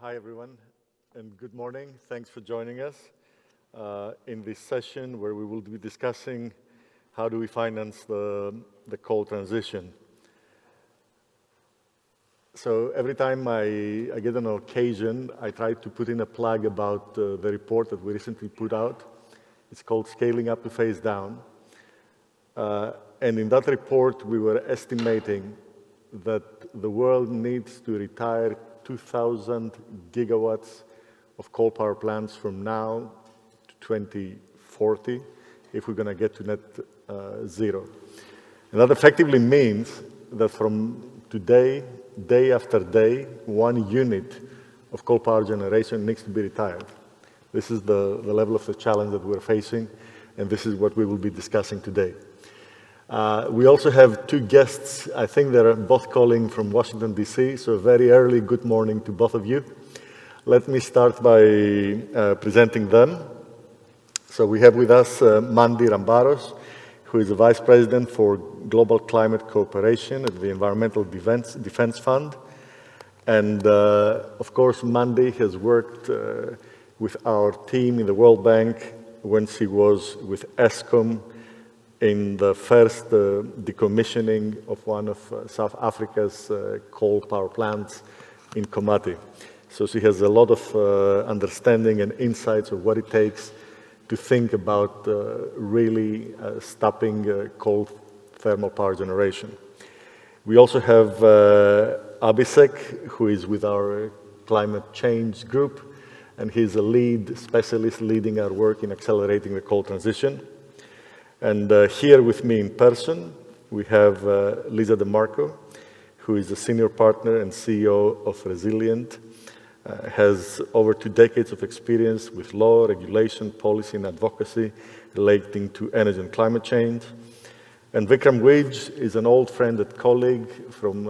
Hi, everyone, and good morning. Thanks for joining us in this session where we will be discussing how do we finance the coal transition. So every time I get an occasion, I try to put in a plug about the report that we recently put out. It's called Scaling Up to Phase Down. And in that report, we were estimating that the world needs to retire 2,000 gigawatts of coal power plants from now to 2040 if we're going to get to net zero. And that effectively means that from today, day after day, 1 unit of coal power generation needs to be retired. This is the level of the challenge that we're facing, and this is what we will be discussing today. We also have two guests. I think they're both calling from Washington, D.C., so a very early good morning to both of you. Let me start by presenting them. So we have with us Mandy Rambaros, who is the Vice President for Global Climate Cooperation at the Environmental Defense Fund. And of course, Mandy has worked with our team in the World Bank when she was with ESCOM in the first decommissioning of one of South Africa's coal power plants in Komati. So she has a lot of understanding and insights of what it takes to think about really stopping coal thermal power generation. We also have Abhishek, who is with our climate change group, and he's a lead specialist leading our work in accelerating the coal transition. And here with me in person, we have Lisa DeMarco, who is a senior partner and CEO of Resilient, has over 2 decades of experience with law, regulation, policy, and advocacy relating to energy and climate change. And Vikram Wij is an old friend and colleague from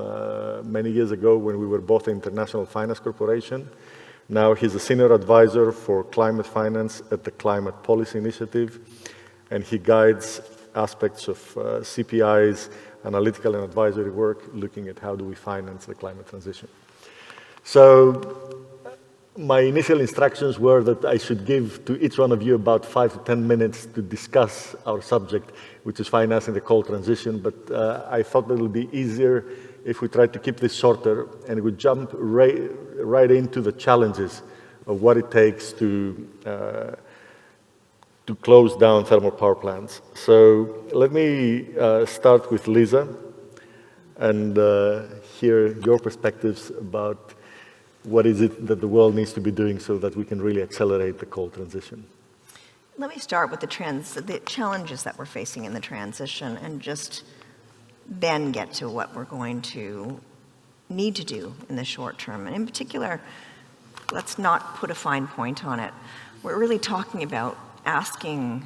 many years ago when we were both at International Finance Corporation. Now he's a senior advisor for climate finance at the Climate Policy Initiative, and he guides aspects of CPI's analytical and advisory work looking at how do we finance the climate transition. So my initial instructions were that I should give to each one of you about 5 to 10 minutes to discuss our subject, which is financing the coal transition, but I thought that it would be easier if we tried to keep this shorter and we jump right into the challenges of what it takes to close down thermal power plants. So let me start with Lisa and hear your perspectives about what is it that the world needs to be doing so that we can really accelerate the coal transition. Let me start with the challenges that we're facing in the transition and just then get to what we're going to need to do in the short term. And in particular, let's not put a fine point on it. We're really talking about asking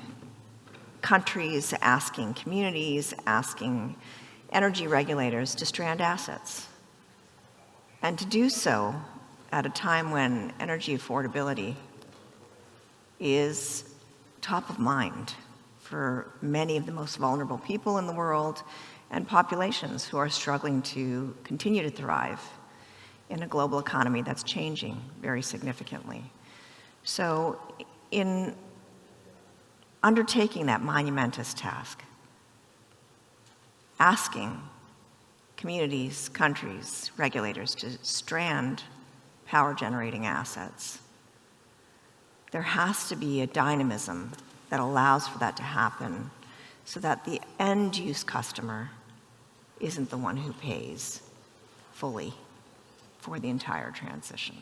countries, asking communities, asking energy regulators to strand assets. And to do so at a time when energy affordability is top of mind for many of the most vulnerable people in the world and populations who are struggling to continue to thrive in a global economy that's changing very significantly. So in undertaking that monumentous task, asking communities, countries, regulators to strand power generating assets, there has to be a dynamism that allows for that to happen so that the end use customer isn't the one who pays fully for the entire transition.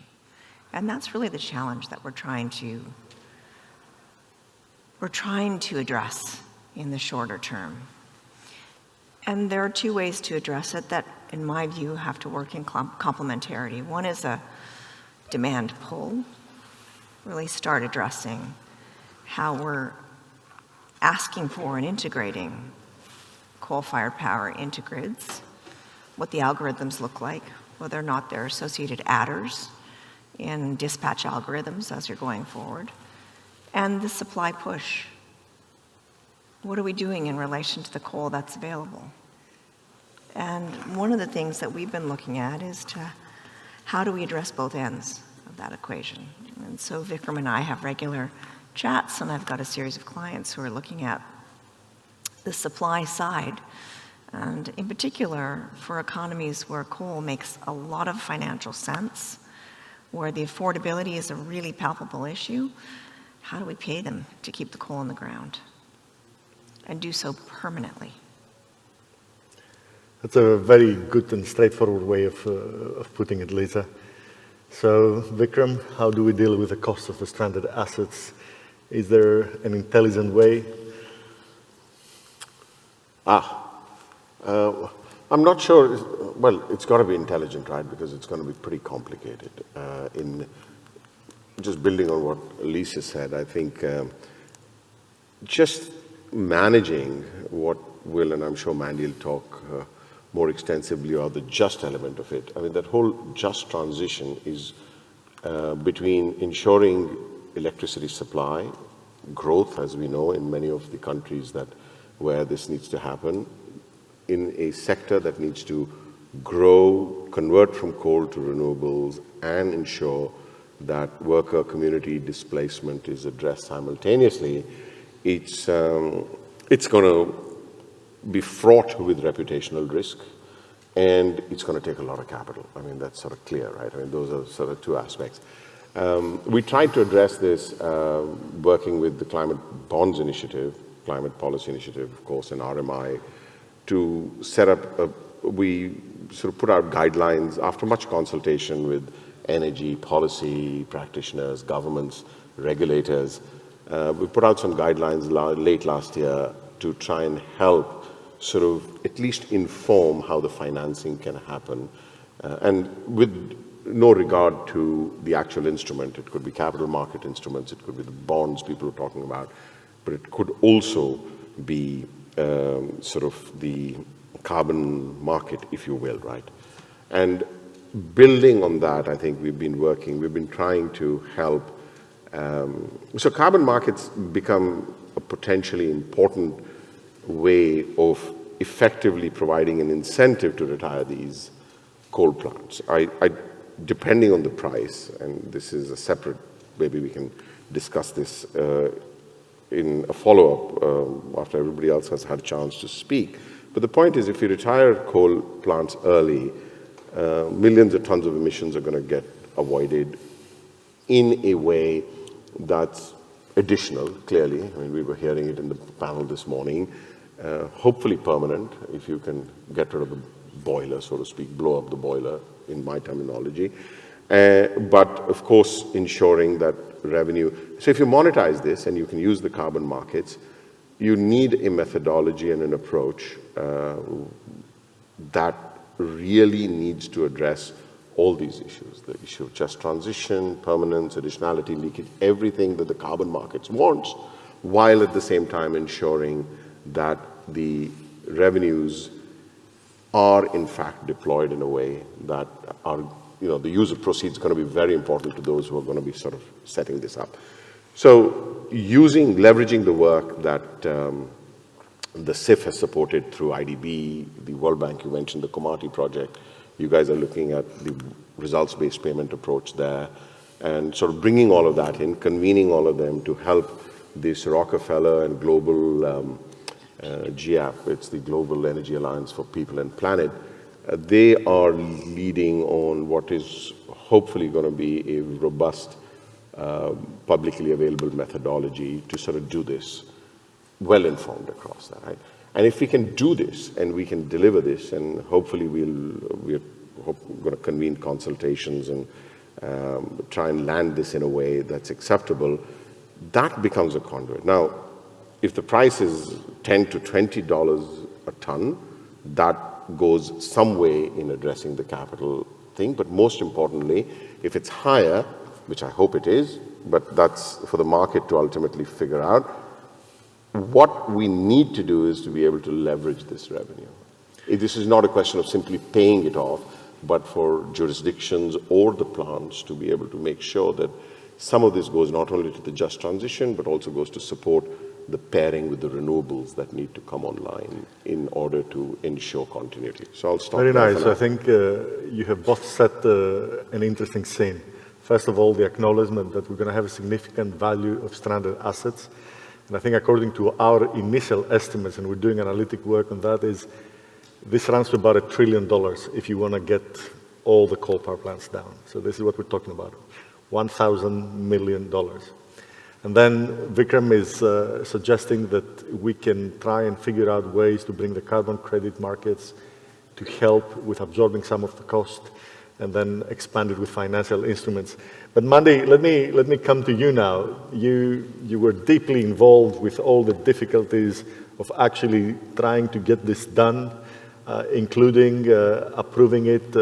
And that's really the challenge that we're trying to address in the shorter term. And there are 2 ways to address it that, in my view, have to work in complementarity. One is a demand pull, really start addressing how we're asking for and integrating coal-fired power into grids, what the algorithms look like, whether or not they're associated adders in dispatch algorithms as you're going forward, and the supply push. What are we doing in relation to the coal that's available? And one of the things that we've been looking at is how do we address both ends of that equation. And so Vikram and I have regular chats, and I've got a series of clients who are looking at the supply side. And in particular, for economies where coal makes a lot of financial sense, where the affordability is a really palpable issue, how do we pay them to keep the coal in the ground and do so permanently? That's a very good and straightforward way of putting it, Lisa. So, Vikram, how do we deal with the cost of the stranded assets? Is there an intelligent way? I'm not sure. Well, it's got to be intelligent, right? Because it's going to be pretty complicated. In just building on what Lisa said, I think just managing what will, and I'm sure Mandy will talk more extensively about the just element of it. I mean, that whole just transition is between ensuring electricity supply, growth, as we know, in many of the countries where this needs to happen, in a sector that needs to grow, convert from coal to renewables, and ensure that worker community displacement is addressed simultaneously. It's going to be fraught with reputational risk, and it's going to take a lot of capital. I mean, that's sort of clear, right? I mean, those are sort of two aspects. We tried to address this working with the Climate Bonds Initiative, Climate Policy Initiative, of course, and RMI, to set up, we sort of put out guidelines after much consultation with energy policy practitioners, governments, regulators. We put out some guidelines late last year to try and help sort of at least inform how the financing can happen, and with no regard to the actual instrument. It could be capital market instruments, it could be the bonds people are talking about, but it could also be sort of the carbon market, if you will, right? And building on that, I think we've been trying to help. So carbon markets become a potentially important way of effectively providing an incentive to retire these coal plants. Depending on the price, and this is a separate, maybe we can discuss this in a follow-up after everybody else has had a chance to speak. But the point is, if you retire coal plants early, millions of tons of emissions are going to get avoided in a way that's additional, clearly. I mean, we were hearing it in the panel this morning. Hopefully permanent, if you can get rid of the boiler, so to speak, blow up the boiler, in my terminology. But, of course, ensuring that revenue. So if you monetize this and you can use the carbon markets, you need a methodology and an approach that really needs to address all these issues, the issue of just transition, permanence, additionality, leakage, everything that the carbon markets wants, while at the same time ensuring that the revenues are in fact deployed in a way that are, the use of proceeds is going to be very important to those who are going to be sort of setting this up. So leveraging the work that the CIF has supported through IDB, the World Bank, you mentioned the Komati project. You guys are looking at the results-based payment approach there, and sort of bringing all of that in, convening all of them to help this Rockefeller and global GAP, it's the Global Energy Alliance for People and Planet. They are leading on what is hopefully going to be a robust, publicly available methodology to sort of do this, well-informed across that, right? And if we can do this and we can deliver this, and hopefully we're going to convene consultations and try and land this in a way that's acceptable, that becomes a conduit. Now, if the price is $10 to $20 a ton, that goes some way in addressing the capital thing. But most importantly, if it's higher, which I hope it is, but that's for the market to ultimately figure out, what we need to do is to be able to leverage this revenue. This is not a question of simply paying it off, but for jurisdictions or the plants to be able to make sure that some of this goes not only to the just transition, but also goes to support the pairing with the renewables that need to come online in order to ensure continuity. So I'll stop Very there nice. for now. I think you have both set an interesting scene. First of all, the acknowledgement that we're going to have a significant value of stranded assets. And I think according to our initial estimates, and we're doing analytic work on that, is this runs to about $1 trillion if you want to get all the coal power plants down. So this is what we're talking about, $1,000 million. And then Vikram is suggesting that we can try and figure out ways to bring the carbon credit markets to help with absorbing some of the cost and then expand it with financial instruments. But Mandy, let me come to you now. You were deeply involved with all the difficulties of actually trying to get this done, including approving it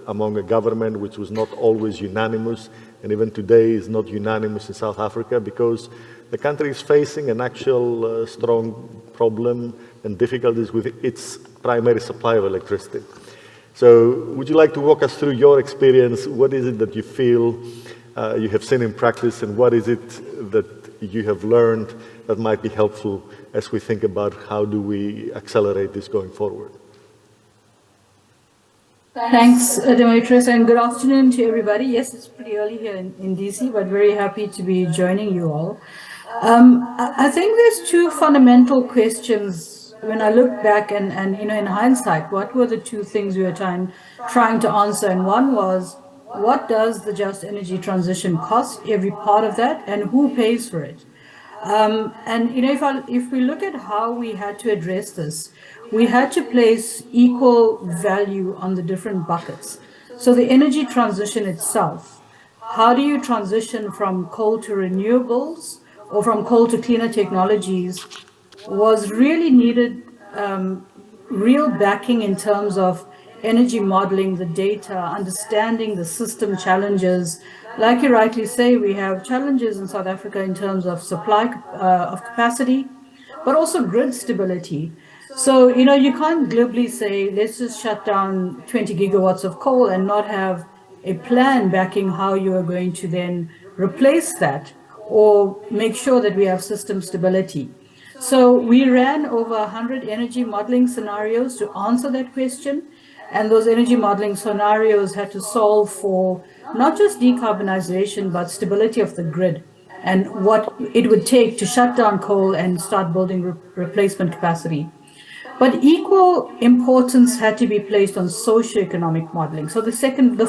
among a government which was not always unanimous, and even today is not unanimous in South Africa because the country is facing an actual strong problem and difficulties with its primary supply of electricity. So would you like to walk us through your experience? What is it that you feel you have seen in practice, and what is it that you have learned that might be helpful as we think about how do we accelerate this going forward? Thanks, Demetrius, and good afternoon to everybody. Yes, it's pretty early here in DC, but very happy to be joining you all. I think there's two fundamental questions when I look back and in hindsight, what were the two things we were trying to answer? And one was, what does the just energy transition cost, every part of that, and who pays for it? If we look at how we had to address this, we had to place equal value on the different buckets. So the energy transition itself, how do you transition from coal to renewables or from coal to cleaner technologies, was really needed real backing in terms of energy modeling, the data, understanding the system challenges. Like you rightly say, we have challenges in South Africa in terms of supply of capacity, but also grid stability. So, you can't glibly say, let's just shut down 20 gigawatts of coal and not have a plan backing how you are going to then replace that or make sure that we have system stability. So we ran over 100 energy modeling scenarios to answer that question. And those energy modeling scenarios had to solve for not just decarbonization, but stability of the grid and what it would take to shut down coal and start building replacement capacity. But equal importance had to be placed on socioeconomic modeling. So the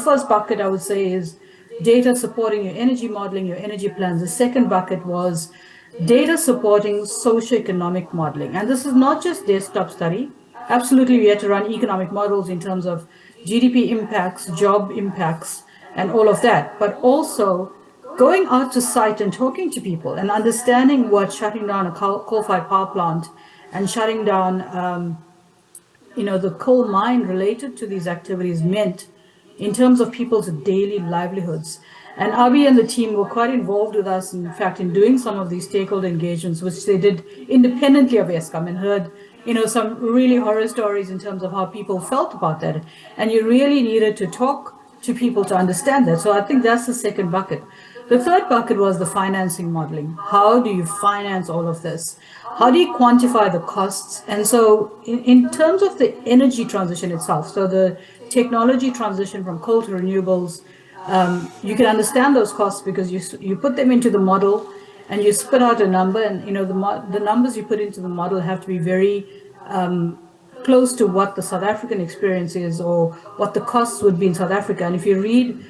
first bucket I would say is data supporting your energy modeling, your energy plans. The second bucket was data supporting socioeconomic modeling. And this is not just desktop study. Absolutely, we had to run economic models in terms of GDP impacts, job impacts, and all of that. But also going out to site and talking to people and understanding what shutting down a coal-fired power plant and shutting down, the coal mine related to these activities meant in terms of people's daily livelihoods. And Abi and the team were quite involved with us, in fact, in doing some of these stakeholder engagements, which they did independently of Eskom, and heard, some really horror stories in terms of how people felt about that. And you really needed to talk to people to understand that. So I think that's the second bucket. The third bucket was the financing modeling. How do you finance all of this? How do you quantify the costs? And so in terms of the energy transition itself, so the technology transition from coal to renewables, you can understand those costs because you put them into the model and you spit out a number, and the numbers you put into the model have to be very close to what the South African experience is or what the costs would be in South Africa. And if you read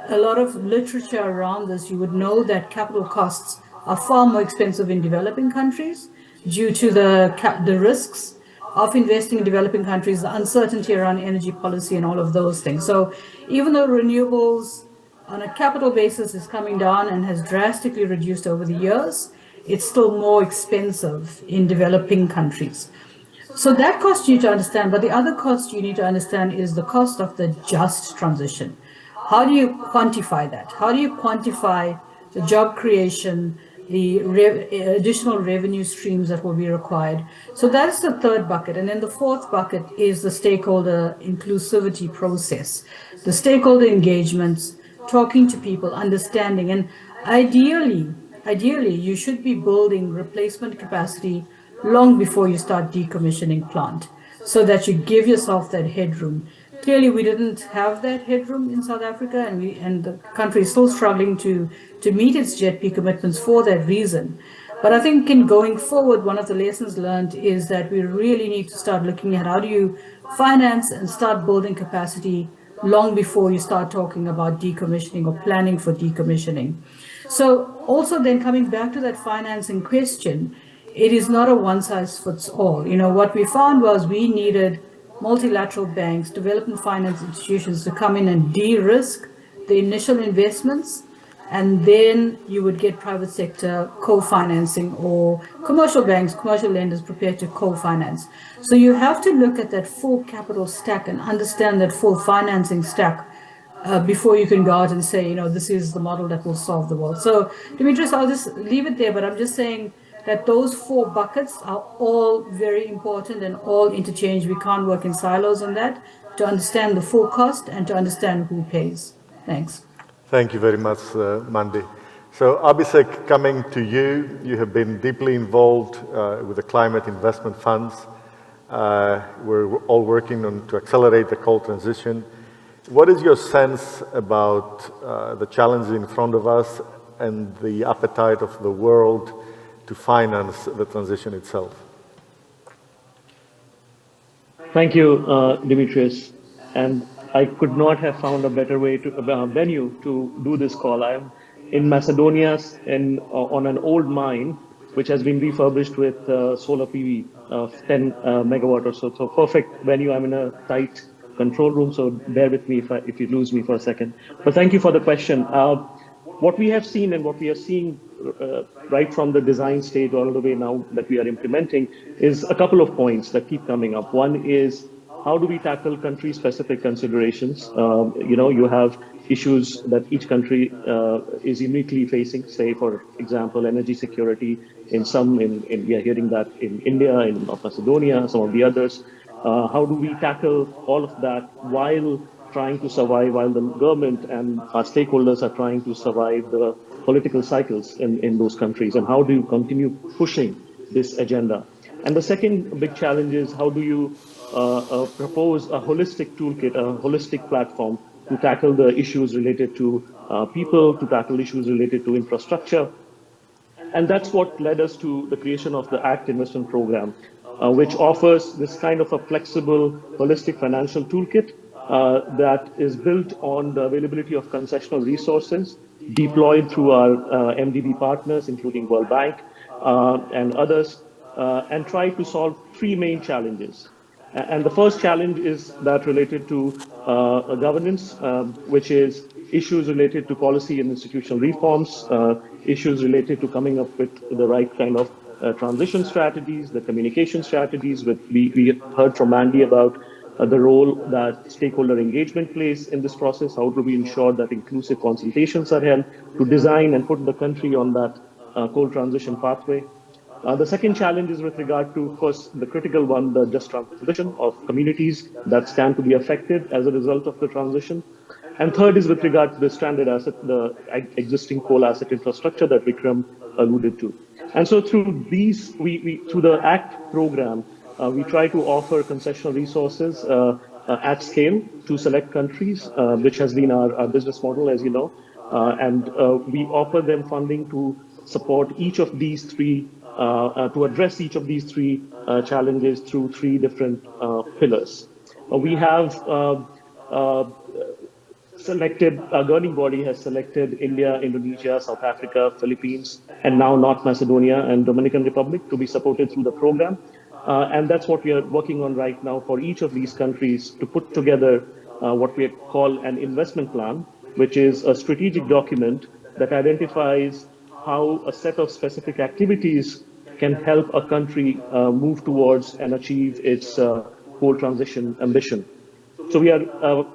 a lot of literature around this, you would know that capital costs are far more expensive in developing countries due to the risks of investing in developing countries, the uncertainty around energy policy and all of those things. So even though renewables on a capital basis is coming down and has drastically reduced over the years, it's still more expensive in developing countries. So that cost you need to understand, but the other cost you need to understand is the cost of the just transition. How do you quantify that? How do you quantify the job creation, the additional revenue streams that will be required? So that's the third bucket. And then the fourth bucket is the stakeholder inclusivity process, the stakeholder engagements, talking to people, understanding. And ideally, you should be building replacement capacity long before you start decommissioning plant so that you give yourself that headroom Clearly, we didn't have that headroom in South Africa, and the country is still struggling to meet its JETP commitments for that reason. But I think in going forward, one of the lessons learned is that we really need to start looking at how do you finance and start building capacity long before you start talking about decommissioning or planning for decommissioning. So also then coming back to that financing question, it is not a one size fits all. You know, what we found was we needed multilateral banks, development finance institutions to come in and de-risk the initial investments, and then you would get private sector co-financing or commercial banks, commercial lenders prepared to co-finance. So you have to look at that full capital stack and understand that full financing stack before you can go out and say, you know, this is the model that will solve the world. So, Demetrius, I'll just leave it there, but I'm just saying that those four buckets are all very important and all interchange. We can't work in silos on that to understand the full cost and to understand who pays. Thanks. Thank you very much, Mandy. So Abhishek, coming to you, you have been deeply involved with the climate investment funds. We're all working on to accelerate the coal transition. What is your sense about the challenges in front of us and the appetite of the world to finance the transition itself? Thank you, Demetrius. And I could not have found a better way to venue to do this call. I'm in Macedonia on an old mine, which has been refurbished with solar PV of 10 megawatt or so. So perfect venue. I'm in a tight control room, so bear with me if you lose me for a second. But thank you for the question. What we have seen and what we are seeing right from the design stage all the way now that we are implementing is a couple of points that keep coming up. One is, how do we tackle country-specific considerations? You have issues that each country is uniquely facing, say, for example, energy security. We are hearing that in India, in North Macedonia, some of the others. How do we tackle all of that while trying to survive, while the government and our stakeholders are trying to survive the political cycles in those countries? And how do you continue pushing this agenda? And the second big challenge is, how do you propose a holistic toolkit, a holistic platform to tackle the issues related to people, to tackle issues related to infrastructure? And that's what led us to the creation of the ACT investment program, which offers this kind of a flexible, holistic financial toolkit that is built on the availability of concessional resources deployed through our MDB partners, including World Bank and others, and try to solve three main challenges. And the first challenge is that related to governance, which is issues related to policy and institutional reforms, issues related to coming up with the right kind of transition strategies, the communication strategies. We heard from Andy about the role that stakeholder engagement plays in this process. How do we ensure that inclusive consultations are held to design and put the country on that coal transition pathway? The second challenge is with regard to, of course, the critical one, the just transition of communities that stand to be affected as a result of the transition. And third is with regard to the stranded asset, the existing coal asset infrastructure that Vikram alluded to. And so through these, through the ACT program, we try to offer concessional resources at scale to select countries, which has been our business model, as you know. And we offer them funding to support each of these three, to address each of these three challenges through three different pillars. We have selected, our governing body has selected India, Indonesia, South Africa, Philippines, and now North Macedonia and Dominican Republic to be supported through the program. And that's what we are working on right now for each of these countries, to put together what we call an investment plan, which is a strategic document that identifies how a set of specific activities can help a country move towards and achieve its coal transition ambition. So we are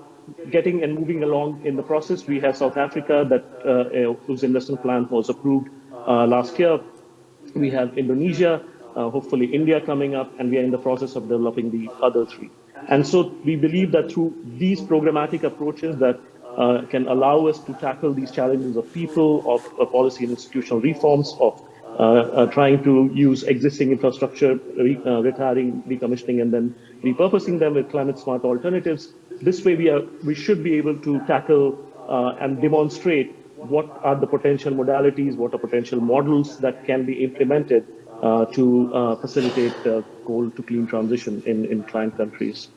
getting and moving along in the process. We have South Africa whose investment plan was approved last year. We have Indonesia, hopefully India coming up, and we are in the process of developing the other three. And so we believe that through these programmatic approaches that can allow us to tackle these challenges of people, of policy and institutional reforms, of trying to use existing infrastructure, retiring, decommissioning, and then repurposing them with climate smart alternatives. this way we should be able to tackle and demonstrate what are the potential modalities, what are potential models that can be implemented to facilitate coal to clean transition in client countries.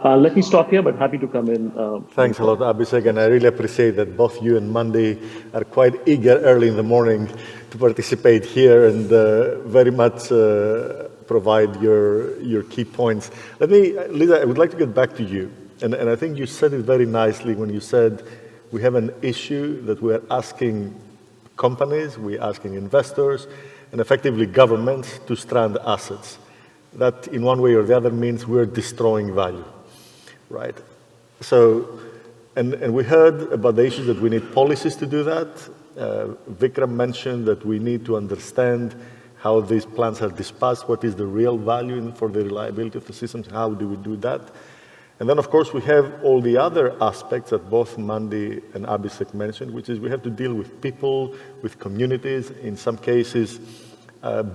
Let me stop here, but happy to come in. Thanks a lot, Abhishek, and I really appreciate that both you and Mandy are quite eager early in the morning to participate here and very much provide your key points. Lisa, I would like to get back to you, and I think you said it very nicely when you said we have an issue that we are asking companies, we're asking investors, and effectively governments to strand assets. That in one way or the other means we're destroying value, right? So, and we heard about the issues that we need policies to do that. Vikram mentioned that we need to understand how these plants are dispatched, what is the real value for the reliability of the systems, how do we do that? And then, of course, we have all the other aspects that both Mandy and Abhishek mentioned, which is we have to deal with people, with communities, in some cases,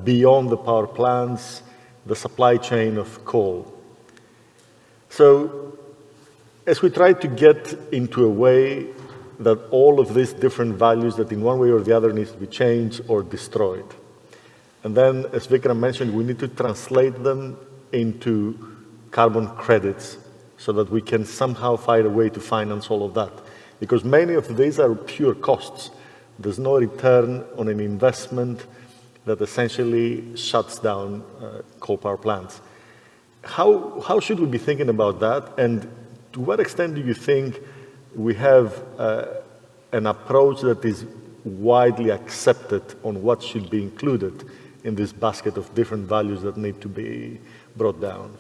beyond the power plants, the supply chain of coal. So, as we try to get into a way that all of these different values that in one way or the other needs to be changed or destroyed, and then, as Vikram mentioned, we need to translate them into carbon credits so that we can somehow find a way to finance all of that. Because many of these are pure costs. There's no return on an investment that essentially shuts down coal power plants. How should we be thinking about that? And to what extent do you think we have an approach that is widely accepted on what should be included in this basket of different values that need to be brought down?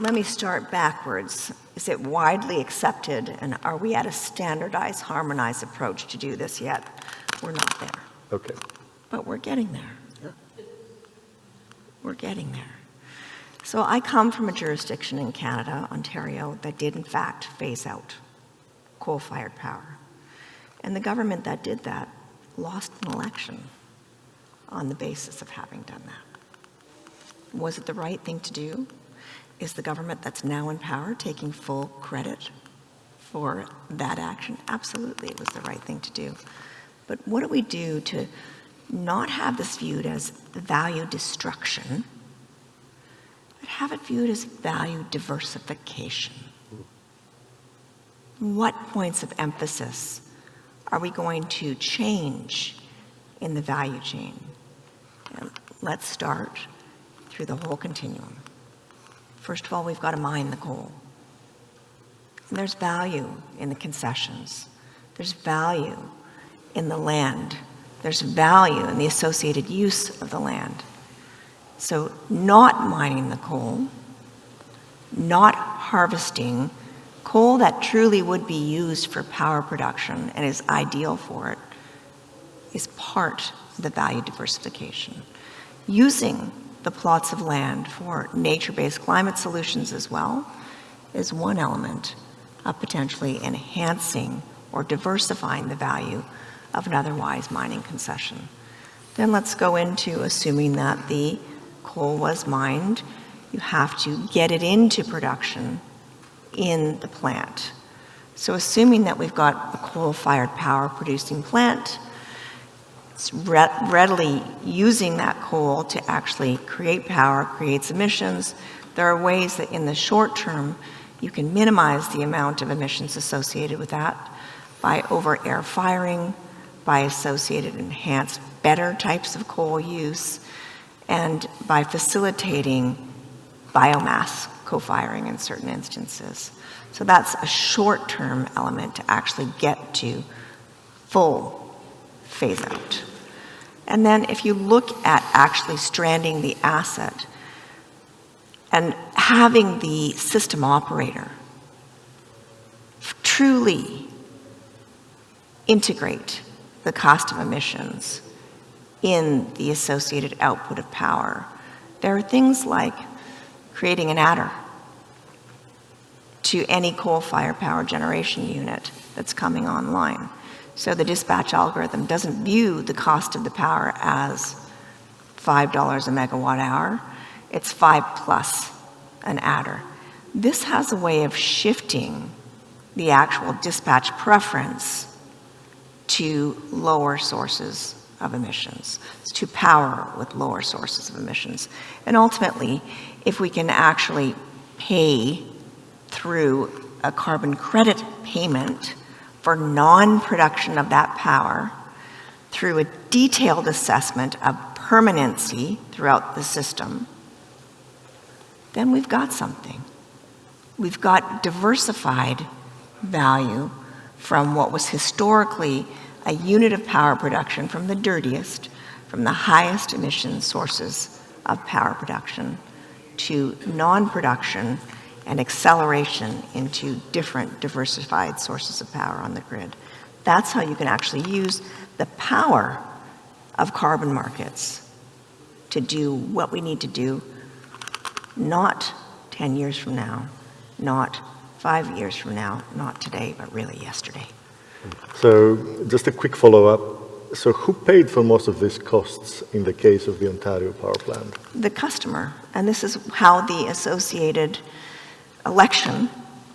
Let me start backwards. Is it widely accepted, and are we at a standardized, harmonized approach to do this yet? We're not there. Okay. But we're getting there. Yeah. We're getting there. So I come from a jurisdiction in Canada, Ontario, that did in fact phase out coal-fired power. And the government that did that lost an election on the basis of having done that. Was it the right thing to do? Is the government that's now in power taking full credit for that action? Absolutely, it was the right thing to do. But what do we do to not have this viewed as value destruction, but have it viewed as value diversification? What points of emphasis are we going to change in the value chain? Let's start through the whole continuum. First of all, we've got to mine the coal. And there's value in the concessions. There's value in the land. There's value in the associated use of the land. So not mining the coal, not harvesting coal that truly would be used for power production and is ideal for it, is part of the value diversification. Using the plots of land for nature-based climate solutions as well is one element of potentially enhancing or diversifying the value of an otherwise mining concession. Then let's go into assuming that the coal was mined. You have to get it into production in the plant. So assuming that we've got a coal-fired power producing plant, it's readily using that coal to actually create power, creates emissions. There are ways that in the short term, you can minimize the amount of emissions associated with that by over-air firing, by associated enhanced better types of coal use, and by facilitating biomass co-firing in certain instances. So that's a short-term element to actually get to full phase out. And then if you look at actually stranding the asset and having the system operator truly integrate the cost of emissions in the associated output of power, there are things like creating an adder to any coal-fired power generation unit that's coming online. So the dispatch algorithm doesn't view the cost of the power as $5 a megawatt hour. It's 5 plus an adder. This has a way of shifting the actual dispatch preference to lower sources of emissions, to power with lower sources of emissions. And ultimately, if we can actually pay through a carbon credit payment for non-production of that power through a detailed assessment of permanency throughout the system, then we've got something. We've got diversified value from what was historically a unit of power production from the dirtiest, from the highest emission sources of power production, to non-production and acceleration into different diversified sources of power on the grid. That's how you can actually use the power of carbon markets to do what we need to do, not 10 years from now, not 5 years from now, not today, but really yesterday. So just a quick follow-up. So who paid for most of these costs in the case of the Ontario power plant? The customer, and this is how the associated election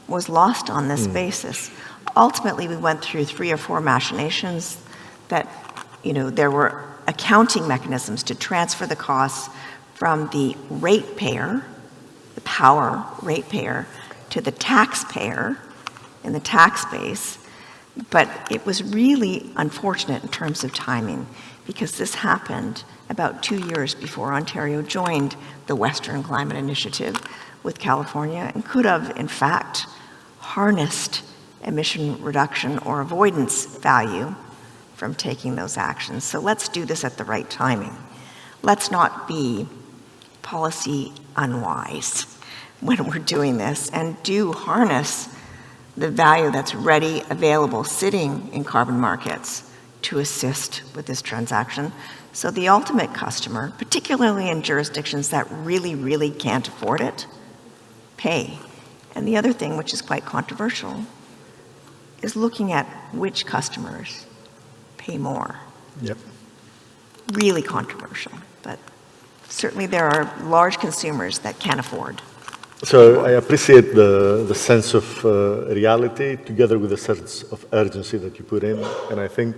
was lost on this basis. Ultimately, we went through 3 or 4 machinations that, there were accounting mechanisms to transfer the costs from the ratepayer, the power ratepayer, to the taxpayer in the tax base. But it was really unfortunate in terms of timing, because this happened about 2 years before Ontario joined the Western Climate Initiative with California, and could have, in fact, harnessed emission reduction or avoidance value from taking those actions. So let's do this at the right timing. Let's not be policy unwise when we're doing this, and do harness the value that's ready, available, sitting in carbon markets to assist with this transaction. So the ultimate customer, particularly in jurisdictions that really, really can't afford it, pay. And the other thing, which is quite controversial, is looking at which customers pay more. Yep. Really controversial, but certainly there are large consumers that can't afford. So I appreciate the sense of reality together with the sense of urgency that you put in. And I think,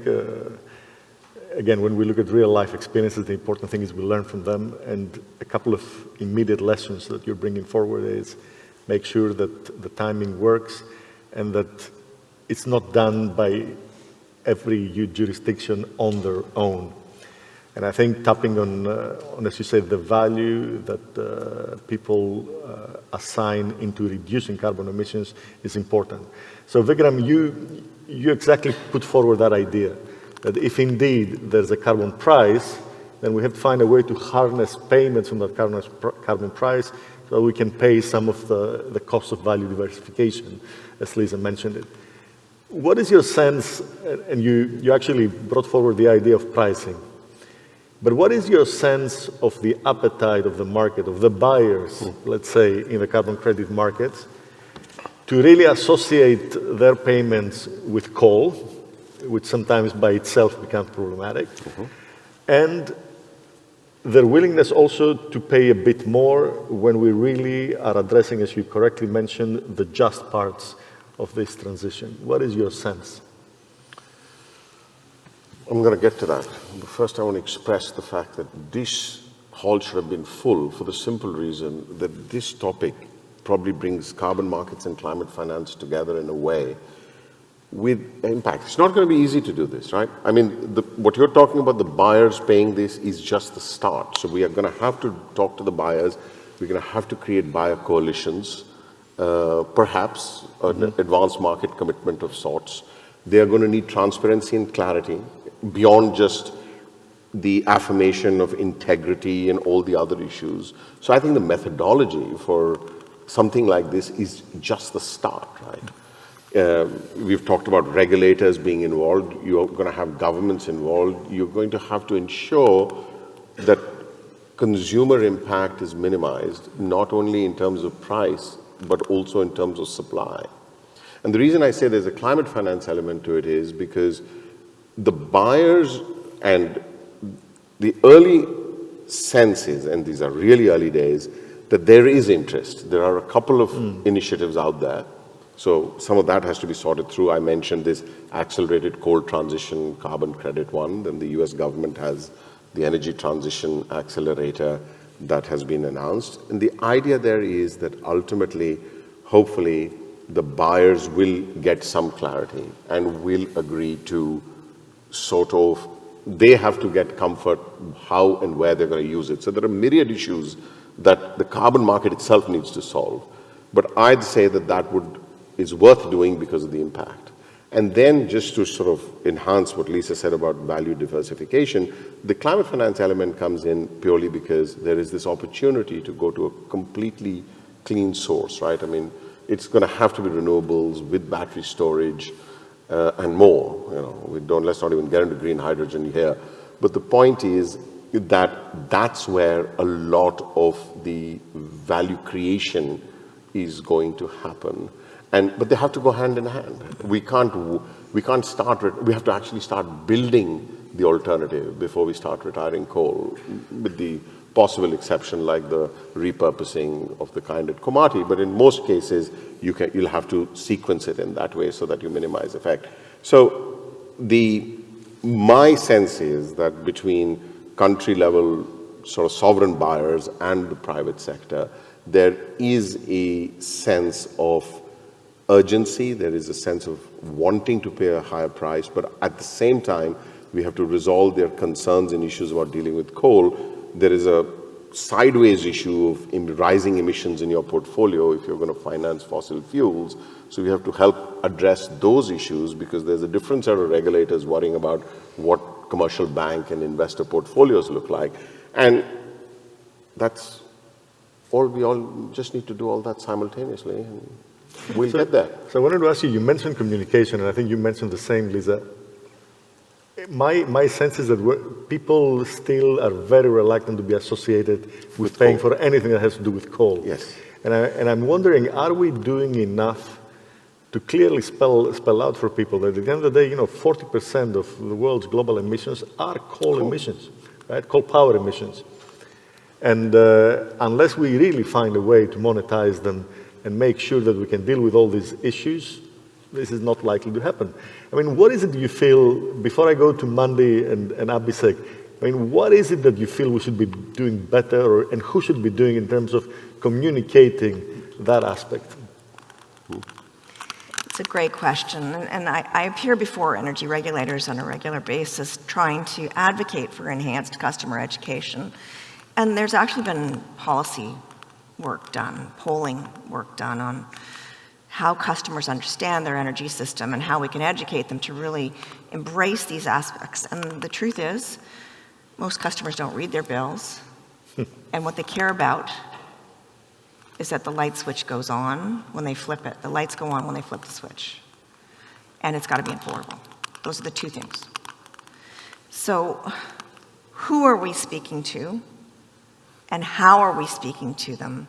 again, when we look at real life experiences, the important thing is we learn from them. And a couple of immediate lessons that you're bringing forward is make sure that the timing works and that it's not done by every jurisdiction on their own. And I think tapping on, as you said, the value that people assign into reducing carbon emissions is important. So Vikram, you exactly put forward that idea, that if indeed there's a carbon price, then we have to find a way to harness payments from that carbon price so that we can pay some of the cost of value diversification, as Lisa mentioned it. What is your sense, and you actually brought forward the idea of pricing, but what is your sense of the appetite of the market, of the buyers, let's say, in the carbon credit markets, to really associate their payments with coal, which sometimes by itself becomes problematic, and their willingness also to pay a bit more when we really are addressing, as you correctly mentioned, the just parts of this transition? What is your sense? I'm going to get to that. But first, I want to express the fact that this hall should have been full for the simple reason that this topic probably brings carbon markets and climate finance together in a way with impact. It's not going to be easy to do this, right? I mean, what you're talking about, the buyers paying this, is just the start. So we are going to have to talk to the buyers. We're going to have to create buyer coalitions, perhaps an advanced market commitment of sorts. They are going to need transparency and clarity beyond just the affirmation of integrity and all the other issues. So I think the methodology for something like this is just the start, right? We've talked about regulators being involved. You're going to have governments involved. You're going to have to ensure that consumer impact is minimized, not only in terms of price, but also in terms of supply. And the reason I say there's a climate finance element to it is because the buyers and the early senses, and these are really early days, that there is interest. There are a couple of initiatives out there. So some of that has to be sorted through. I mentioned this accelerated coal transition carbon credit one. Then the US government has the energy transition accelerator that has been announced. And the idea there is that ultimately, hopefully, the buyers will get some clarity and will agree to sort of, they have to get comfort how and where they're going to use it. So there are myriad issues that the carbon market itself needs to solve. But I'd say that is worth doing because of the impact. And then just to sort of enhance what Lisa said about value diversification, the climate finance element comes in purely because there is this opportunity to go to a completely clean source, right? I mean, it's going to have to be renewables with battery storage and more. Let's not even get into green hydrogen here. But the point is that that's where a lot of the value creation is going to happen. But they have to go hand in hand. We can't start, we have to actually start building the alternative before we start retiring coal, with the possible exception like the repurposing of the kind at Komati. But in most cases, you'll have to sequence it in that way so that you minimize effect. So my sense is that between country level sort of sovereign buyers and the private sector, there is a sense of urgency, there is a sense of wanting to pay a higher price, but at the same time, we have to resolve their concerns and issues about dealing with coal. There is a sideways issue of rising emissions in your portfolio if you're going to finance fossil fuels. So we have to help address those issues because there's a different set of regulators worrying about what commercial bank and investor portfolios look like. And that's all, we all just need to do all that simultaneously. And we'll get there. So I wanted to ask you, you mentioned communication, and I think you mentioned the same, Lisa. My sense is that people still are very reluctant to be associated with paying for anything that has to do with coal. Yes. And I'm wondering, are we doing enough to clearly spell out for people that at the end of the day, 40% of the world's global emissions are coal emissions, right? Coal power emissions. And unless we really find a way to monetize them and make sure that we can deal with all these issues, this is not likely to happen. I mean, what is it you feel, before I go to Mandi and Abhishek, I mean, what is it that you feel we should be doing better, and who should be doing in terms of communicating that aspect? It's a great question, and I appear before energy regulators on a regular basis trying to advocate for enhanced customer education. And there's actually been policy work done, polling work done on how customers understand their energy system and how we can educate them to really embrace these aspects. And the truth is, most customers don't read their bills, and what they care about is that the light switch goes on when they flip it. The lights go on when they flip the switch. And it's got to be affordable. Those are the two things. So who are we speaking to, and how are we speaking to them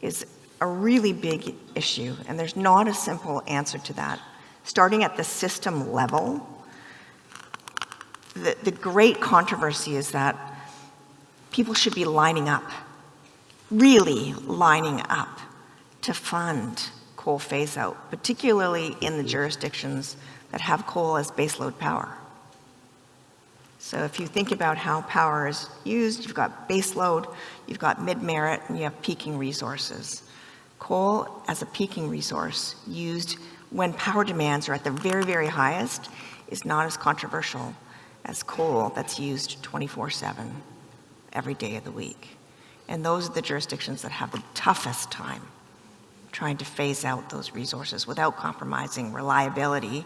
is a really big issue, and there's not a simple answer to that. Starting at the system level, the great controversy is that people should be lining up, really lining up to fund coal phase out, particularly in the jurisdictions that have coal as baseload power. So if you think about how power is used, you've got baseload, you've got mid-merit, and you have peaking resources. Coal as a peaking resource used when power demands are at the very, very highest is not as controversial as coal that's used 24/7 every day of the week. And those are the jurisdictions that have the toughest time trying to phase out those resources without compromising reliability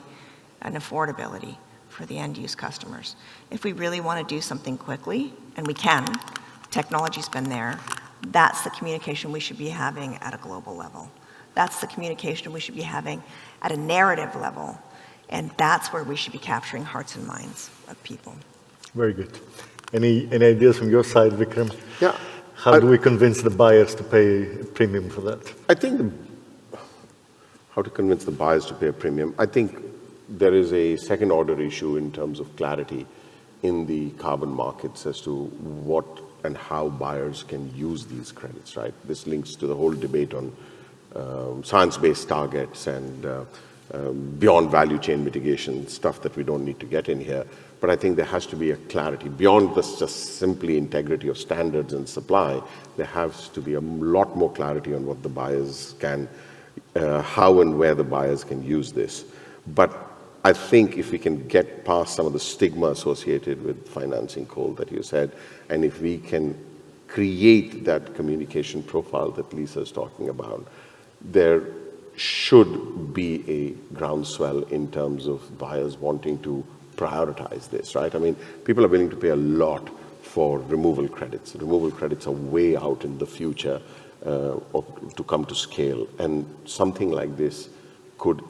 and affordability for the end-use customers. If we really want to do something quickly, and we can, technology's been there, that's the communication we should be having at a global level. That's the communication we should be having at a narrative level, and that's where we should be capturing hearts and minds of people. Very good. Any ideas from your side, Vikram? Yeah. How do we convince the buyers to pay a premium for that? I think how to convince the buyers to pay a premium, I think there is a second order issue in terms of clarity in the carbon markets as to what and how buyers can use these credits, right? This links to the whole debate on science-based targets and beyond value chain mitigation, stuff that we don't need to get in here. But I think there has to be a clarity beyond this just simply integrity of standards and supply. There has to be a lot more clarity on what the buyers can, how and where the buyers can use this. But I think if we can get past some of the stigma associated with financing coal that you said, and if we can create that communication profile that Lisa is talking about, there should be a groundswell in terms of buyers wanting to prioritize this, right? I mean, people are willing to pay a lot for removal credits. Removal credits are way out in the future to come to scale. And something like this could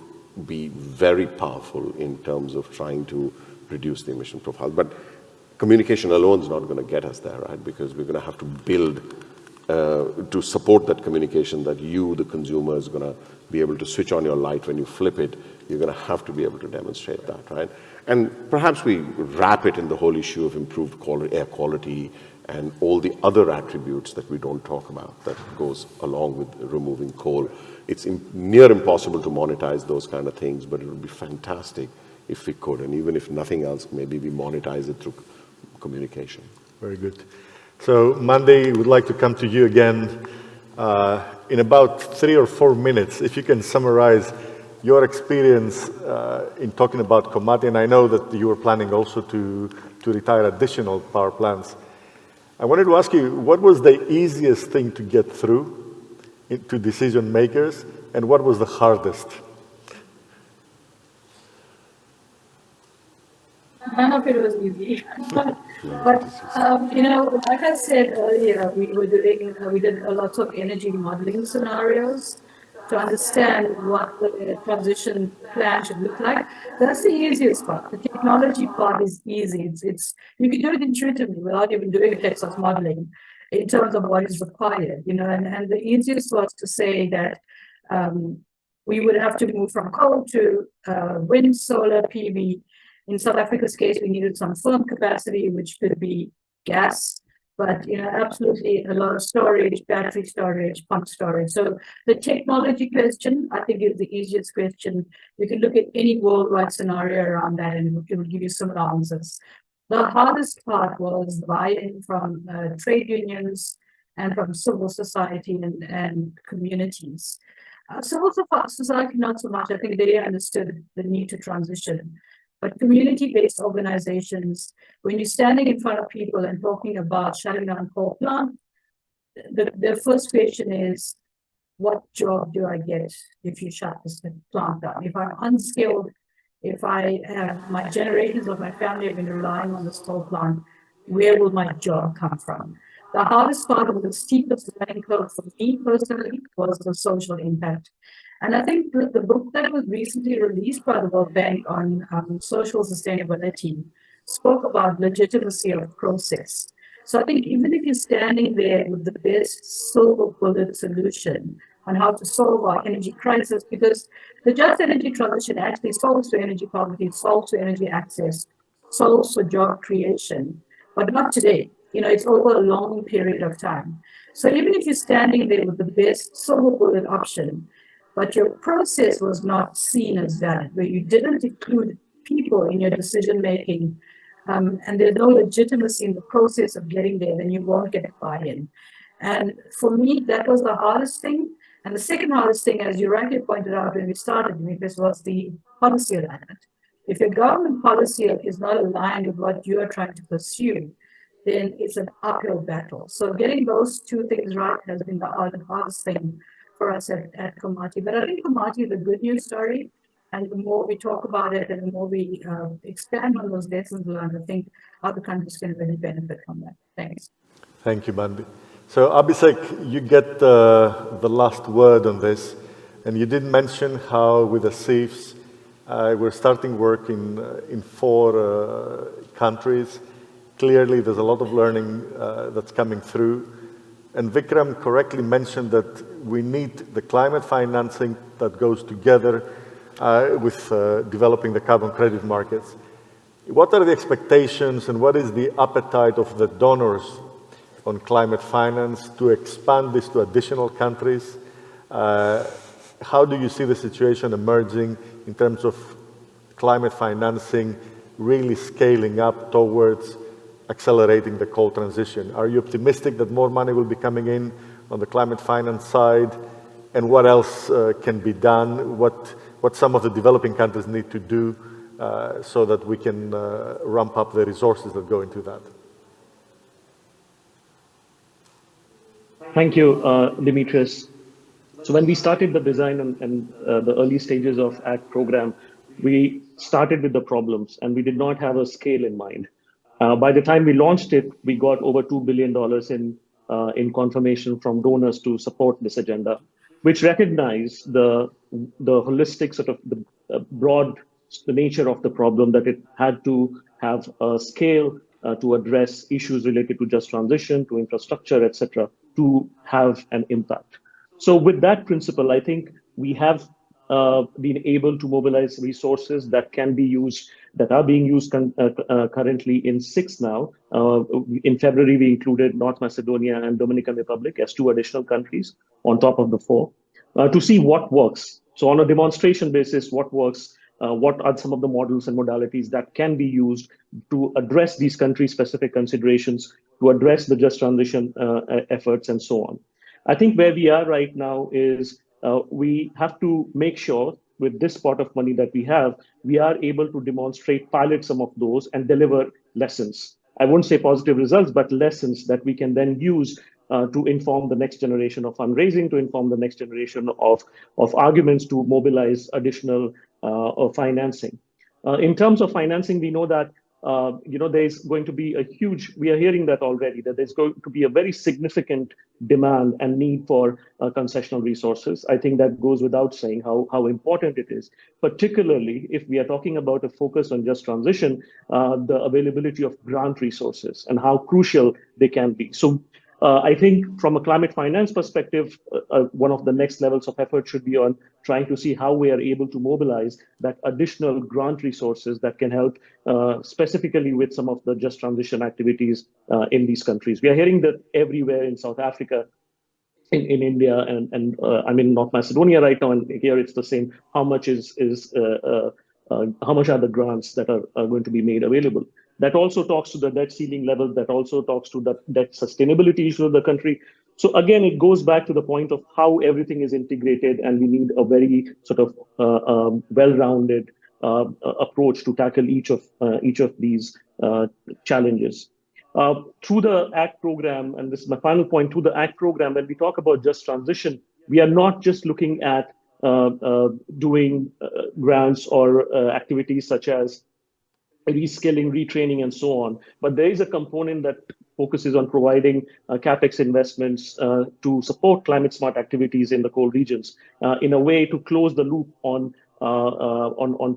be very powerful in terms of trying to reduce the emission profile. But communication alone is not going to get us there, right? Because we're going to have to build to support that communication that you, the consumer, is going to be able to switch on your light when you flip it. You're going to have to be able to demonstrate that, right? And perhaps we wrap it in the whole issue of improved air quality and all the other attributes that we don't talk about that goes along with removing coal. It's near impossible to monetize those kind of things, but it would be fantastic if we could. And even if nothing else, maybe we monetize it through communication. Very good. So Mandy, would like to come to you again in about 3 or 4 minutes. If you can summarize your experience in talking about Komati, and I know that you were planning also to retire additional power plants. I wanted to ask you, what was the easiest thing to get through to decision makers, and what was the hardest? None of it was easy. But, like I said earlier, we did a lot of energy modeling scenarios to understand what the transition plan should look like. That's the easiest part. The technology part is easy. You can do it intuitively without even doing Texas modeling in terms of what is required, and the easiest was to say that we would have to move from coal to wind, solar, PV. In South Africa's case, we needed some firm capacity, which could be gas, but absolutely a lot of storage, battery storage, pump storage. So the technology question, I think, is the easiest question. You can look at any worldwide scenario around that, and it will give you some answers. The hardest part was buy-in from trade unions and from civil society and communities. Civil society, not so much. I think they understood the need to transition. But community-based organizations, when you're standing in front of people and talking about shutting down coal plant, the first question is, what job do I get if you shut this plant down? If I'm unskilled, if I have my generations of my family have been relying on this coal plant, where will my job come from? The hardest part of the steepest learning curve for me personally was the social impact. And I think the book that was recently released by the World Bank on social sustainability spoke about legitimacy of process. So I think even if you're standing there with the best silver bullet solution on how to solve our energy crisis, because the just energy transition actually solves for energy poverty, solves for energy access, solves for job creation, but not today. It's over a long period of time. So even if you're standing there with the best silver bullet option, but your process was not seen as valid, where you didn't include people in your decision making, and there's no legitimacy in the process of getting there, then you won't get buy-in. And for me, that was the hardest thing. And the second hardest thing, as you rightly pointed out when we started, this was the policy alignment. If your government policy is not aligned with what you are trying to pursue, then it's an uphill battle. So getting those two things right has been the hardest thing for us at Komati. But I think Komati is a good news story. And the more we talk about it and the more we expand on those lessons learned, I think other countries can really benefit from that. Thanks. Thank you, Mandy. So Abhishek, you get the last word on this. And you did mention how with the CIFs, we're starting work in 4 countries. Clearly, there's a lot of learning that's coming through. And Vikram correctly mentioned that we need the climate financing that goes together with developing the carbon credit markets. What are the expectations and what is the appetite of the donors on climate finance, to expand this to additional countries? How do you see the situation emerging in terms of climate financing really scaling up towards accelerating the coal transition? Are you optimistic that more money will be coming in on the climate finance side? And what else can be done? What some of the developing countries need to do so that we can ramp up the resources that go into that? Thank you, Demetrius. So when we started the design and the early stages of ACT program, we started with the problems and we did not have a scale in mind. By the time we launched it, we got over $2 billion in confirmation from donors to support this agenda, which recognized the holistic sort of the broad the nature of the problem, that it had to have a scale to address issues related to just transition, to infrastructure, etc., to have an impact. So with that principle, I think we have been able to mobilize resources that can be used, that are being used currently in 6 now. In February, we included North Macedonia and Dominican Republic as 2 additional countries on top of the 4 to see what works. So on a demonstration basis, what works, what are some of the models and modalities that can be used to address these country-specific considerations, to address the just transition efforts and so on. I think where we are right now is we have to make sure with this pot of money that we have, we are able to demonstrate, pilot some of those and deliver lessons. I won't say positive results, but lessons that we can then use to inform the next generation of fundraising, to inform the next generation of arguments to mobilize additional financing. In terms of financing, we know that there's going to be a huge, we are hearing that already, that there's going to be a very significant demand and need for concessional resources. I think that goes without saying how important it is, particularly if we are talking about a focus on just transition, the availability of grant resources and how crucial they can be. So I think from a climate finance perspective, one of the next levels of effort should be on trying to see how we are able to mobilize that additional grant resources that can help specifically with some of the just transition activities in these countries. We are hearing that everywhere in South Africa, in India, and I'm in North Macedonia right now, and here it's the same. How much how much are the grants that are going to be made available? That also talks to the debt ceiling level, that also talks to the debt sustainability issue of the country. So again, it goes back to the point of how everything is integrated, and we need a very sort of well-rounded approach to tackle each of these challenges. Through the ACT program, and this is my final point, through the ACT program, when we talk about just transition, we are not just looking at doing grants or activities such as reskilling, retraining, and so on. But there is a component that focuses on providing capex investments to support climate smart activities in the coal regions in a way to close the loop on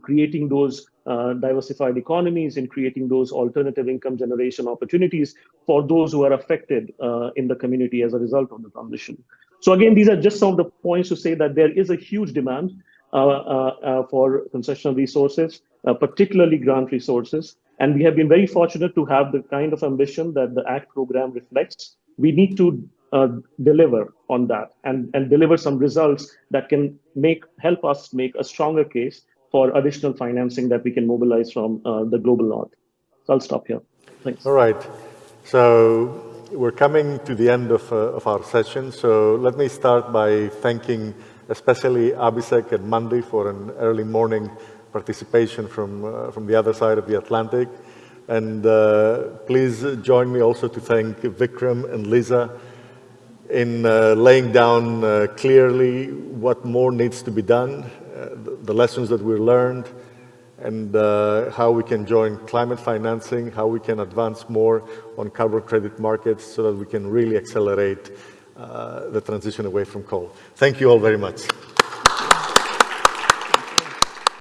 creating those diversified economies and creating those alternative income generation opportunities for those who are affected in the community as a result of the transition. So again, these are just some of the points to say that there is a huge demand for concessional resources, particularly grant resources. And we have been very fortunate to have the kind of ambition that the ACT program reflects. We need to deliver on that and deliver some results that can help us make a stronger case for additional financing that we can mobilize from the global north. So I'll stop here. Thanks. All right. So we're coming to the end of our session. So let me start by thanking especially Abhishek and Mandi for an early morning participation from the other side of the Atlantic. And please join me also to thank Vikram and Lisa in laying down clearly what more needs to be done, the lessons that we learned, and how we can join climate financing, how we can advance more on carbon credit markets so that we can really accelerate the transition away from coal. Thank you all very much.